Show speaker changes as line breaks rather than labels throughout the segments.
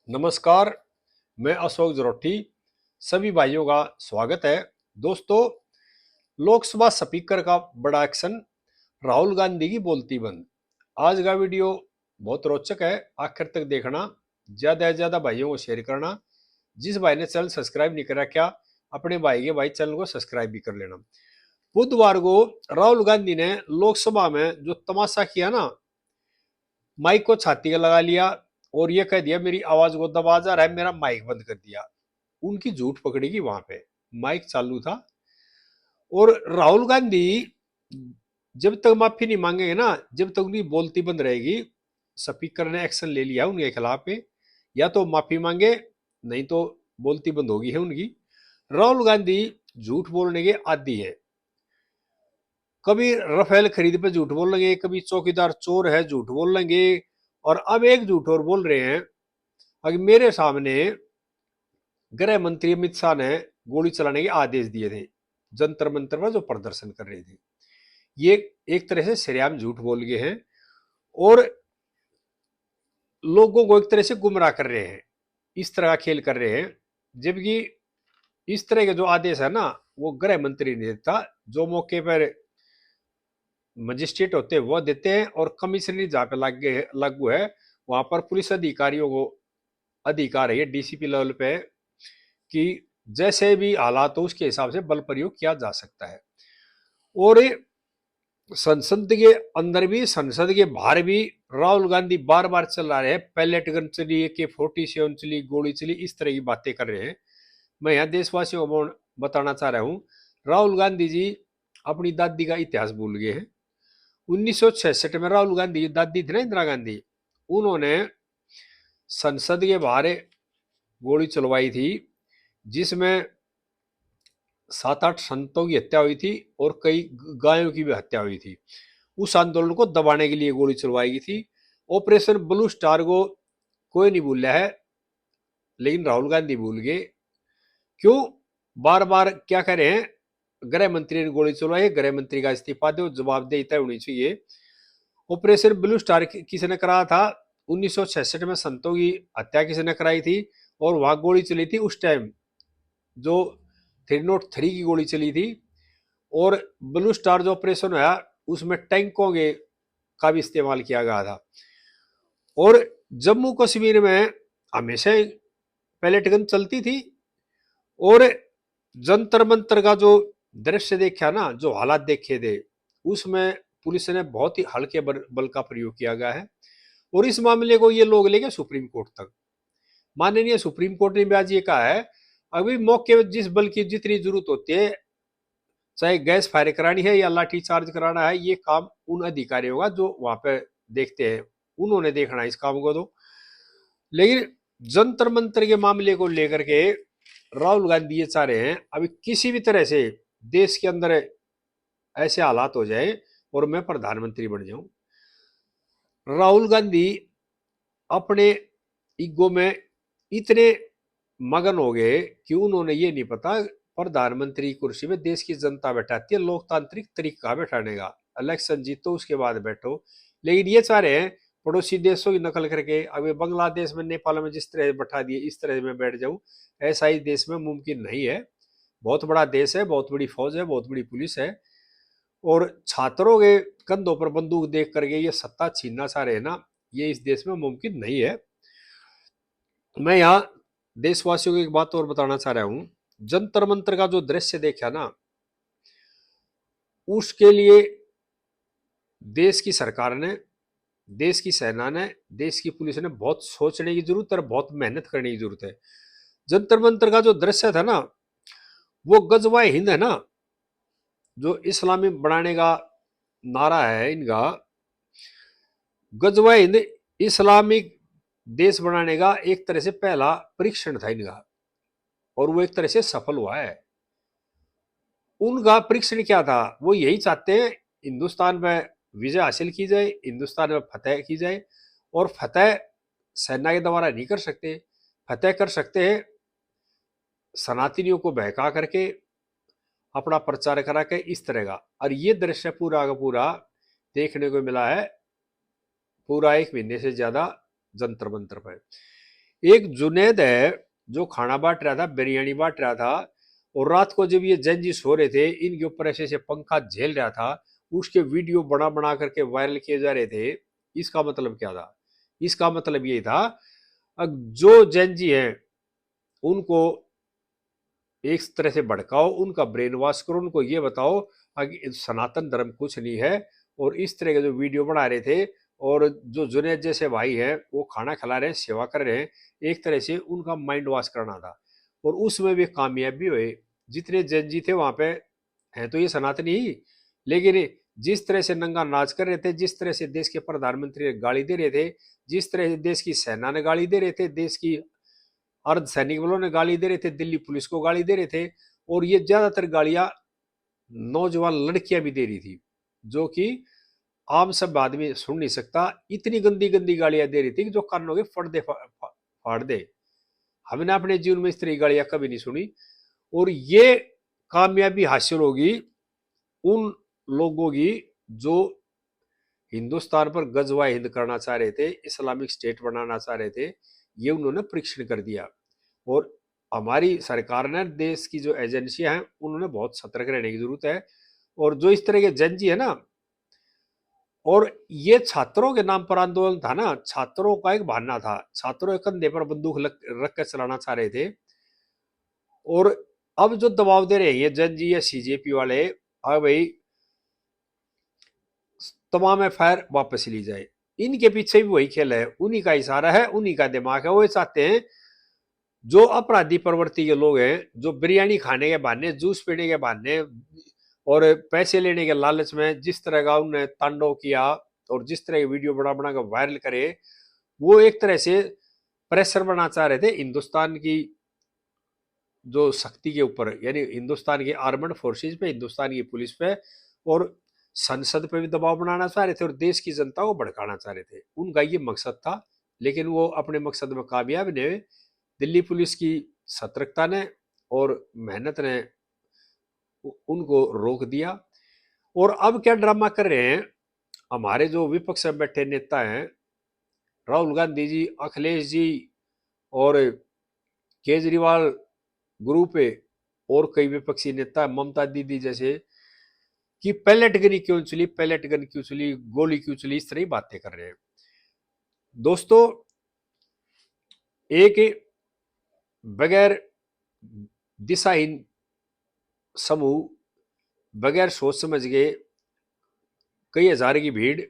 नमस्कार। मैं अशोक जरोठी। सभी भाइयों का स्वागत है। दोस्तों, लोकसभा स्पीकर का बड़ा एक्शन, राहुल गांधी की बोलती बंद। आज का वीडियो बहुत रोचक है, आखिर तक देखना। ज्यादा से ज्यादा भाइयों को शेयर करना। जिस भाई ने चैनल सब्सक्राइब नहीं करा, क्या अपने भाई के भाई चैनल को सब्सक्राइब भी कर लेना। बुधवार को राहुल गांधी ने लोकसभा में जो तमाशा किया ना, माइक को छाती का लगा लिया और ये कह दिया मेरी आवाज को दबा जा रहा है, मेरा माइक बंद कर दिया। उनकी झूठ पकड़ेगी, वहां पे माइक चालू था। और राहुल गांधी जब तक माफी नहीं मांगेंगे ना, जब तक उनकी बोलती बंद रहेगी। स्पीकर ने एक्शन ले लिया उनके खिलाफ पे, या तो माफी मांगे, नहीं तो बोलती बंद होगी है उनकी। राहुल गांधी झूठ बोलने के आदी है। कभी राफेल खरीद पे झूठ बोल लेंगे, कभी चौकीदार चोर है झूठ बोल लेंगे, और अब एक झूठ और बोल रहे हैं। अगर मेरे सामने गृह मंत्री अमित शाह ने गोली चलाने के आदेश दिए थे जंतर मंतर पर जो प्रदर्शन कर रहे थे, ये एक तरह से सरेआम झूठ बोल गए हैं और लोगों को एक तरह से गुमराह कर रहे हैं, इस तरह का खेल कर रहे हैं। जबकि इस तरह के जो आदेश है ना, वो गृह मंत्री ने देता। जो मौके पर मजिस्ट्रेट होते हैं वो देते हैं, और कमिश्नरी जहाँ पे लागू है वहां पर पुलिस अधिकारियों को अधिकार है डीसीपी लेवल पे कि जैसे भी हालात हो उसके हिसाब से बल प्रयोग किया जा सकता है। और संसद के अंदर भी संसद के बाहर भी राहुल गांधी बार बार चला रहे हैं, पैलेट गन चली, AK-47 चली, गोली चली, इस तरह की बातें कर रहे हैं। मैं यहाँ देशवासियों को बताना चाह रहा हूँ, राहुल गांधी जी अपनी दादी का इतिहास भूल गए हैं। 1966 में राहुल गांधी की दादी थी ना, इंदिरा गांधी, उन्होंने संसद के बाहर गोली चलवाई थी, जिसमें 7-8 संतों की हत्या हुई थी और कई गायों की भी हत्या हुई थी। उस आंदोलन को दबाने के लिए गोली चलवाई गई थी। ऑपरेशन ब्लू स्टार को कोई नहीं भूला है, लेकिन राहुल गांधी भूल गए। क्यों बार बार क्या कह रहे हैं, गृह मंत्री ने गोली चलवाई, गृह मंत्री का इस्तीफा दो, जवाबदेही होनी चाहिए। ऑपरेशन ब्लू स्टार किसने कराया था? 1966 में संतों की हत्या किसने कराई थी? और वहां गोली चली थी उस टाइम, जो 303 की गोली चली थी। और ब्लू स्टार जो ऑपरेशन हुआ उसमें टैंकों के का भी इस्तेमाल किया गया था। और जम्मू कश्मीर में हमेशा पैलेट गन चलती थी। और जंतर मंतर का जो दृश्य देखा ना, जो हालात देखे थे, उसमें पुलिस ने बहुत ही हल्के बल का प्रयोग किया गया है। और इस मामले को ये लोग लेके सुप्रीम कोर्ट तक। माननीय सुप्रीम कोर्ट ने भी आज ये कहा है, अभी मौके पर जिस बल की जितनी जरूरत होती है, चाहे गैस फायर करानी है या लाठी चार्ज कराना है, ये काम उन अधिकारियों का जो वहां पे देखते हैं, उन्होंने देखना है इस काम को। तो लेकिन जंतर मंतर के मामले को लेकर के राहुल गांधी ये चाह रहे हैं, अभी किसी भी तरह से देश के अंदर ऐसे हालात हो जाए और मैं प्रधानमंत्री बन जाऊं। राहुल गांधी अपने ईगो में इतने मगन हो गए कि उन्होंने ये नहीं पता, प्रधानमंत्री कुर्सी में देश की जनता बैठाती है लोकतांत्रिक तरीका बैठाने का, इलेक्शन जीतो उसके बाद बैठो। लेकिन ये चाह रहे हैं पड़ोसी देशों की नकल करके, अभी बांग्लादेश में, नेपाल में जिस तरह बैठा दिए, इस तरह मैं बैठ जाऊं। ऐसा ही देश में मुमकिन नहीं है। बहुत बड़ा देश है, बहुत बड़ी फौज है, बहुत बड़ी पुलिस है, और छात्रों के कंधों पर बंदूक देख करके ये सत्ता छीनना चाह रहे हैं ना, ये इस देश में मुमकिन नहीं है। मैं यहाँ देशवासियों को एक बात और बताना चाह रहा हूं, जंतर मंतर का जो दृश्य देखा ना, उसके लिए देश की सरकार ने, देश की सेना ने, देश की पुलिस ने बहुत सोचने की जरूरत है और बहुत मेहनत करने की जरूरत है। जंतर मंतर का जो दृश्य था ना, वो गजवाए हिंद है ना, जो इस्लामी बनाने का नारा है इनका। गजवाए हिंद इस्लामिक देश बनाने का एक तरह से पहला परीक्षण था इनका, और वो एक तरह से सफल हुआ है। उनका परीक्षण क्या था? वो यही चाहते हैं हिंदुस्तान में विजय हासिल की जाए, हिंदुस्तान में फतेह की जाए। और फतेह सेना के द्वारा नहीं कर सकते, फतेह कर सकते हैं सनातनियों को बहका करके, अपना प्रचार करा के, इस तरह का। और ये दृश्य पूरा का पूरा देखने को मिला है पूरा 1 महीने से ज्यादा जंतर मंतर पर। एक जुनैद है जो खाना बांट रहा था, बिरयानी बांट रहा था, और रात को जब ये जंजी सो रहे थे, इनके ऊपर ऐसे ऐसे पंखा झेल रहा था, उसके वीडियो बना बना करके वायरल किए जा रहे थे। इसका मतलब क्या था? इसका मतलब ये था, जो जंजी हैं उनको एक तरह से भड़काओ, उनका ब्रेन वॉश करो, उनको ये बताओ कि सनातन धर्म कुछ नहीं है, और इस तरह के जो वीडियो बना रहे थे, और जो जुनैद जैसे भाई हैं वो खाना खिला रहे हैं, सेवा कर रहे हैं, एक तरह से उनका माइंड वॉश करना था, और उसमें भी कामयाब भी हुए। जितने जज थे वहां पे हैं तो ये सनातनी ही, लेकिन जिस तरह से नंगा नाच कर रहे थे, जिस तरह से देश के प्रधानमंत्री गाली दे रहे थे, जिस तरह से देश की सेना ने गाली दे रहे थे, देश की अर्धसैनिक बलों ने गाली दे रहे थे, दिल्ली पुलिस को गाली दे रहे थे, और ये ज्यादातर गालियां नौजवान लड़कियां भी दे रही थी, जो कि आम सब आदमी सुन नहीं सकता। इतनी गंदी गंदी गालियां दे रही थी कि जो कानों के फाड़ दे। हमने अपने जीवन में इस तरह की गालियां कभी नहीं सुनी। और ये कामयाबी हासिल होगी उन लोगों की जो हिंदुस्तान पर गजवा हिंद करना चाह रहे थे, इस्लामिक स्टेट बनाना चाह रहे थे। ये उन्होंने परीक्षण कर दिया। और हमारी सरकार ने, देश की जो एजेंसियां हैं, उन्होंने बहुत सतर्क रहने की जरूरत है। और जो इस तरह के जंजी है ना, और ये छात्रों के नाम पर आंदोलन था ना, छात्रों का एक बहाना था, छात्रों के कंधे पर बंदूक रख कर चलाना चाह रहे थे। और अब जो दबाव दे रहे हैं ये जंजी या सीजेपी वाले, हाँ भाई तमाम एफआईआर वापस ली जाए, इनके पीछे भी वही खेल है, उन्हीं का इशारा है, उन्हीं का दिमाग है। वो चाहते हैं जो अपराधी प्रवृत्ति के लोग हैं, जो बिरयानी खाने के बहाने, जूस पीने के बहाने और पैसे लेने के लालच में जिस तरह का उन्होंने तांडव किया, और जिस तरह की वीडियो बना बना कर वायरल करे, वो एक तरह से प्रेशर बना चाह रहे थे हिंदुस्तान की जो शक्ति के ऊपर, यानी हिंदुस्तान की आर्मड फोर्सेज पे, हिंदुस्तान की पुलिस पे, और संसद पे भी दबाव बनाना चाह रहे थे, और देश की जनता को भड़काना चाह रहे थे। उनका ये मकसद था, लेकिन वो अपने मकसद में कामयाब नहीं हुए। दिल्ली पुलिस की सतर्कता ने और मेहनत ने उनको रोक दिया। और अब क्या ड्रामा कर रहे हैं हमारे जो विपक्ष में बैठे नेता हैं, राहुल गांधी जी, अखिलेश जी, और केजरीवाल ग्रुप है, और कई विपक्षी नेता, ममता दीदी जैसे, कि पैलेट गन क्यों चली, पैलेट गन क्यों चली, गोली क्यों चली, इस तरह की बातें कर रहे हैं। दोस्तों, एक बगैर दिशाहीन समूह, बगैर सोच समझ के कई हजार की भीड़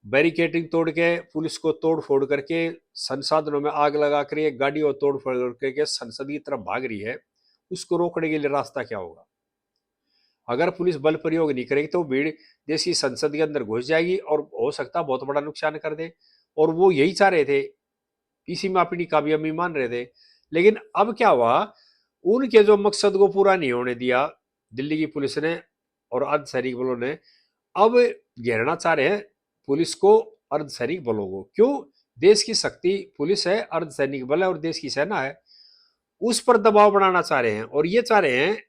बैरिकेडिंग तोड़ के, पुलिस को तोड़ फोड़ करके, संसाधनों में आग लगा कर, एक गाड़ी को तोड़ फोड़ करके संसद की तरफ भाग रही है, उसको रोकने के लिए रास्ता क्या होगा? अगर पुलिस बल प्रयोग नहीं करेगी तो भीड़ देश की संसद के अंदर घुस जाएगी, और हो सकता है बहुत बड़ा नुकसान कर दे। और वो यही चाह रहे थे, इसी में अपनी कामयाबी मान रहे थे। लेकिन अब क्या हुआ, उनके जो मकसद को पूरा नहीं होने दिया दिल्ली की पुलिस ने और अर्धसैनिक बलों ने। अब घेरना चाह रहे हैं पुलिस को, अर्धसैनिक बलों को। क्यों? देश की शक्ति पुलिस है, अर्धसैनिक बल है, और देश की सेना है, उस पर दबाव बनाना चाह रहे हैं। और ये चाह रहे हैं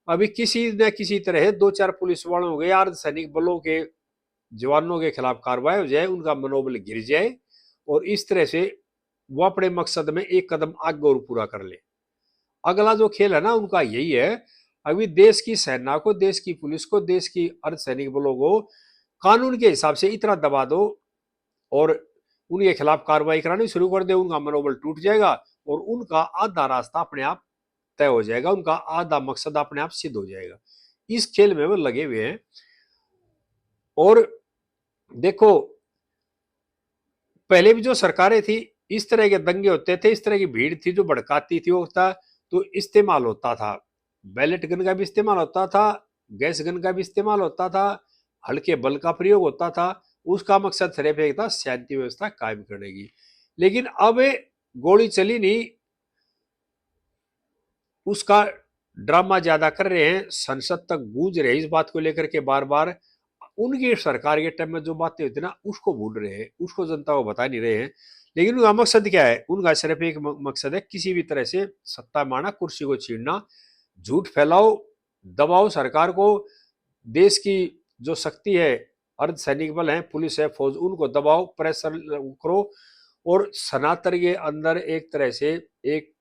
अभी किसी न किसी तरह दो चार पुलिस वालों के, अर्धसैनिक बलों के जवानों के खिलाफ कार्रवाई हो जाए, उनका मनोबल गिर जाए, और इस तरह से वो अपने मकसद में एक कदम आगे और पूरा कर ले। अगला जो खेल है ना उनका यही है, अभी देश की सेना को, देश की पुलिस को, देश की अर्धसैनिक बलों को कानून के हिसाब से इतना दबा दो, और उनके खिलाफ कार्रवाई करानी शुरू कर दे, उनका मनोबल टूट जाएगा, और उनका आधा रास्ता अपने आप तय हो जाएगा, उनका आधा मकसद अपने आप सिद्ध हो जाएगा। इस खेल में वो लगे हुए हैं। और देखो, पहले भी जो सरकारें थी, इस तरह के दंगे होते थे, इस तरह की भीड़ थी जो भड़काती थी, होता तो इस्तेमाल होता था, बैलेट गन का भी इस्तेमाल होता था, गैस गन का भी इस्तेमाल होता था, हल्के बल का प्रयोग होता था। उसका मकसद सिर्फ एक था, शांति व्यवस्था कायम करने की। लेकिन अब गोली चली नहीं, उसका ड्रामा ज्यादा कर रहे हैं, संसद तक गूंज रहे इस बात को लेकर के बार बार। उनकी सरकार के टाइम में जो बातें होती ना, उसको भूल रहे हैं, उसको जनता को बता नहीं रहे हैं। लेकिन उनका मकसद क्या है? उनका सिर्फ एक मकसद है, किसी भी तरह से सत्ता मारना, कुर्सी को छीनना, झूठ फैलाओ, दबाओ सरकार को, देश की जो शक्ति है, अर्धसैनिक बल है, पुलिस है, फौज, उनको दबाओ, प्रेशर करो, और सनातन के अंदर एक तरह से एक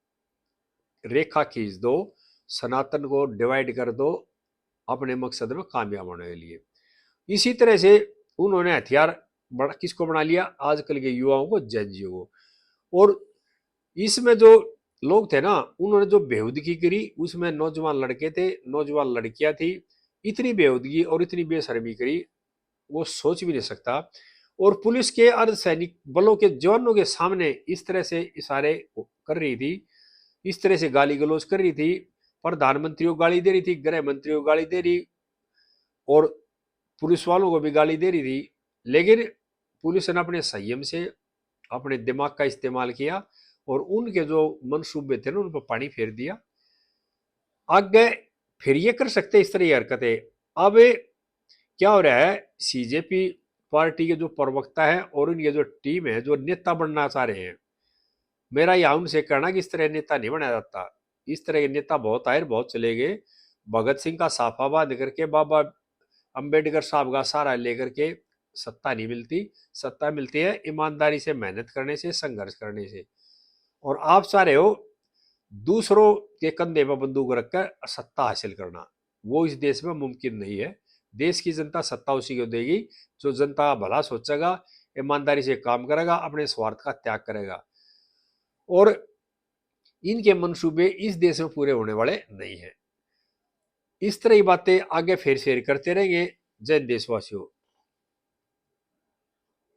रेखा खींच दो, सनातन को डिवाइड कर दो अपने मकसद में कामयाब होने के लिए। इसी तरह से उन्होंने हथियार किसको बना लिया, आजकल के युवाओं को, जंजियों को। और इसमें जो लोग थे ना, उन्होंने जो बेहूदगी करी, उसमें नौजवान लड़के थे, नौजवान लड़कियां थी, इतनी बेहूदगी और इतनी बेशर्मी करी वो सोच भी नहीं सकता। और पुलिस के अर्धसैनिक बलों के जवानों के सामने इस तरह से इशारे कर रही थी, इस तरह से गाली गलौज कर रही थी, प्रधानमंत्री को गाली दे रही थी, गृह मंत्री को गाली दे रही, और पुलिस वालों को भी गाली दे रही थी। लेकिन पुलिस ने अपने संयम से अपने दिमाग का इस्तेमाल किया और उनके जो मनसूबे थे ना उन पर पानी फेर दिया। आगे फिर ये कर सकते इस तरह की हरकतें। अब क्या हो रहा है, सीजेपी पार्टी के जो प्रवक्ता है और उनकी जो टीम है, जो नेता बनना चाह रहे हैं, मेरा यह उनसे कहना कि इस तरह नेता नहीं बनाया जाता। इस तरह के नेता बहुत आए, बहुत चले गए। भगत सिंह का साफा बांध करके, बाबा अंबेडकर साहब का सहारा लेकर के सत्ता नहीं मिलती। सत्ता मिलती है ईमानदारी से, मेहनत करने से, संघर्ष करने से। और आप चाह रहे हो दूसरों के कंधे पर बंदूक रखकर सत्ता हासिल करना, वो इस देश में मुमकिन नहीं है। देश की जनता सत्ता उसी को देगी जो जनता का भला सोचेगा, ईमानदारी से काम करेगा, अपने स्वार्थ का त्याग करेगा। और इनके मंसूबे इस देश में पूरे होने वाले नहीं है। इस तरह की बातें आगे फेर शेर करते रहेंगे। जय देशवासियों।